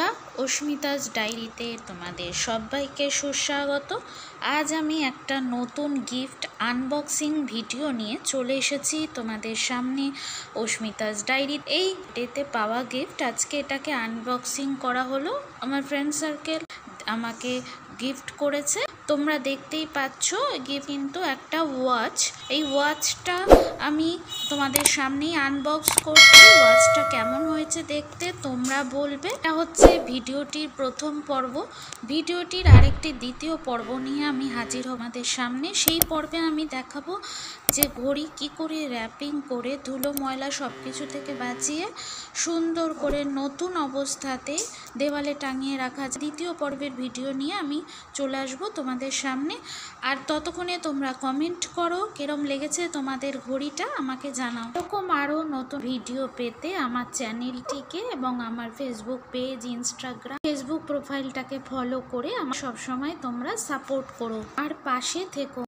বন্ধুরা, অস্মিতাস ডায়েরিতে তোমাদের সবাইকে সুস্বাগত। আজ আমি একটা নতুন গিফট আনবক্সিং ভিডিও নিয়ে চলে এসেছি তোমাদের সামনে। অস্মিতাস ডায়েরি এই ডেতে পাওয়া গিফট, আজকে এটাকে আনবক্সিং করা হলো। আমার ফ্রেন্ড সার্কেল আমাকে গিফট করেছে, তোমরা দেখতেই পাচ্ছ। গিফট কিন্তু একটা ওয়াচ। এই ওয়াচটা আমি তোমাদের সামনেই আনবক্স করছি। ওয়াচটা কেমন হয়েছে দেখতে তোমরা বলবে। এটা হচ্ছে ভিডিওটির প্রথম পর্ব। ভিডিওটির আরেকটি দ্বিতীয় পর্ব নিয়ে আমি হাজির তোমাদের সামনে। সেই পর্বে আমি দেখাবো যে ঘড়ি কি করে র্যাপিং করে ধুলো ময়লা সব কিছু থেকে বাঁচিয়ে সুন্দর করে নতুন অবস্থাতে দেওয়ালে টাঙিয়ে রাখা। দ্বিতীয় পর্বের ভিডিও নিয়ে আমি চলে আসবো তোমাদের সামনে। আর ততক্ষণে তোমরা কমেন্ট করো কিরম লেগেছে তোমাদের ঘড়িটা, আমাকে জানাও। এরকম আরও নতুন ভিডিও পেতে আমার চ্যানেলটিকে এবং আমার ফেসবুক পেজ, ইনস্টাগ্রাম, ফেসবুক প্রোফাইলটাকে ফলো করে আমার সবসময় তোমরা সাপোর্ট করো আর পাশে থেকো।